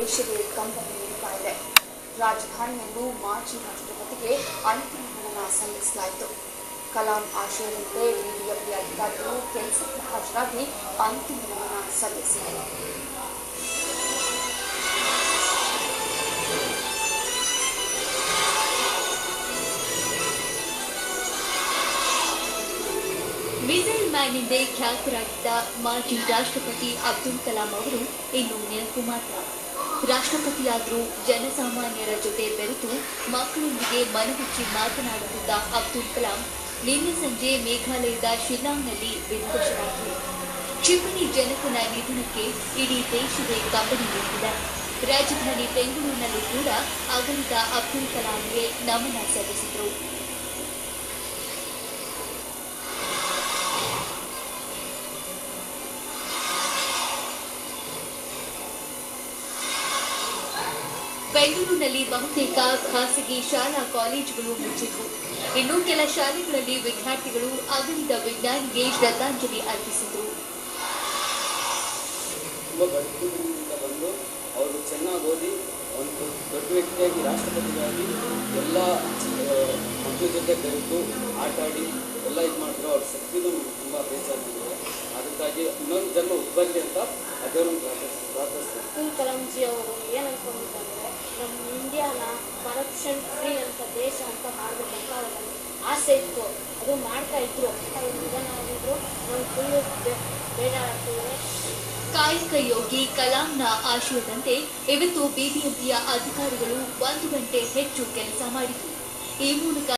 ದೇಶವೇ ಕಂಬನಿ ನೀಡುತ್ತಾ ಇದೆ. ರಾಜಧಾನಿಯಲ್ಲೂ ಮಾಜಿ ರಾಷ್ಟ್ರಪತಿಗೆ ಅಂತಿಮ ನಮನ ಸಲ್ಲಿಸಲಾಯಿತು. ಕಲಾಂ ಆಶಯದಂತೆ ಬಿಬಿಎಂಪಿ ಅಧಿಕಾರಿಗಳು ಕೆಲಸಕ್ಕೆ ಹಾಜರಾಗಿ ಅಂತಿಮ ನಮನ ಸಲ್ಲಿಸಿದರು. ಮಿಸೈಲ್ ಮ್ಯಾನ್ ಎಂದೇ ಖ್ಯಾತರಾಗಿದ್ದ ಮಾಜಿ ರಾಷ್ಟ್ರಪತಿ ಅಬ್ದುಲ್ ಕಲಾಂ ಅವರು ಇನ್ನು ನೆನಪು ಮಾತ್ರ. ರಾಷ್ಟ್ರಪತಿಯಾದರೂ ಜನಸಾಮಾನ್ಯರ ಜೊತೆ ಬೆರೆತು ಮಕ್ಕಳೊಂದಿಗೆ ಮನಬಿಚ್ಚಿ ಮಾತನಾಡುತ್ತಿದ್ದ ಅಬ್ದುಲ್ ಕಲಾಂ ನಿನ್ನೆ ಸಂಜೆ ಮೇಘಾಲಯದ ಶಿಲ್ಲಾಂಗ್ನಲ್ಲಿ ವಿಧಿವಶರಾದರು. ಕ್ಷಿಪಣಿ ಜನಕನ ನಿಧನಕ್ಕೆ ಇಡೀ ದೇಶವೇ ಕಂಬನಿ ನೀಡಿದೆ. ರಾಜಧಾನಿ ಬೆಂಗಳೂರಿನಲ್ಲೂ ಕೂಡ ಅಗಲಿದ ಅಬ್ದುಲ್ ಕಲಾಂಗೆ ನಮನ ಸಲ್ಲಿಸಿದರು. ಬೆಂಗಳೂರಿನಲ್ಲಿ ಬಹುತೇಕ ಖಾಸಗಿ ಶಾಲಾ ಕಾಲೇಜುಗಳು ಮುಚ್ಚಿದ್ವು. ಇನ್ನು ಕೆಲ ಶಾಲೆಗಳಲ್ಲಿ ವಿದ್ಯಾರ್ಥಿಗಳು ಅಗಲಿದ ವಿಜ್ಞಾನಿಗೆ ಶ್ರದ್ಧಾಂಜಲಿ ಅರ್ಪಿಸಿದರು. ಅವರು ಚೆನ್ನಾಗಿ ಓದಿ ಒಂದು ದೊಡ್ಡ ವ್ಯಕ್ತಿಯಾಗಿ ರಾಷ್ಟ್ರಪತಿಯಾಗಿ ಎಲ್ಲ ಮಕ್ಕಳ ಜೊತೆ ಬೆರೆತು ಆಟ ಆಡಿ ಎಲ್ಲ ಇದು ಮಾಡಿದ್ರು. ಅವ್ರ ಶಕ್ತಿನೂ ತುಂಬ ಬೇಜಾರಿದೆ. ಅದಕ್ಕಾಗಿ ಇನ್ನೊಂದು ಜನ್ಮ ಉದ್ಬರಲಿ ಅಂತ ಅದೇವ್ರನ್ನ ಪ್ರಾರ್ಥಿಸ್ತಾರೆ. ಅಬ್ದುಲ್ ಕಲಾಂಜಿ ಅವರು ಏನು ಅನ್ಕೊಂಡಿದ್ದಾರೆ, ನಮ್ಮ ಇಂಡಿಯಾನ ಕರಪ್ಷನ್ ಫ್ರೀ ಅಂತ ದೇಶ ಅಂತ ಮಾಡಬೇಕಂತ ಅವರಲ್ಲಿ ಆಸೆ ಇತ್ತು. ಅದು ಮಾಡ್ತಾ ಇದ್ರು. ಅವ್ರು ನಿಧನ ಆಗಿದ್ರು. ನಮ್ಗೆ ಫುಲ್ಲು ಬೇಜಾರಾಗ್ತಿದೆ. ಕಾಯಕ ಯೋಗಿ ಕಲಾಂನ ಆಶಯದಂತೆ ಇವತ್ತು ಬಿಬಿಎಂಪಿಯ ಅಧಿಕಾರಿಗಳು 1 ಗಂಟೆ ಹೆಚ್ಚು ಕೆಲಸ ಮಾಡಿದರು. ಈ ಮೂಲಕ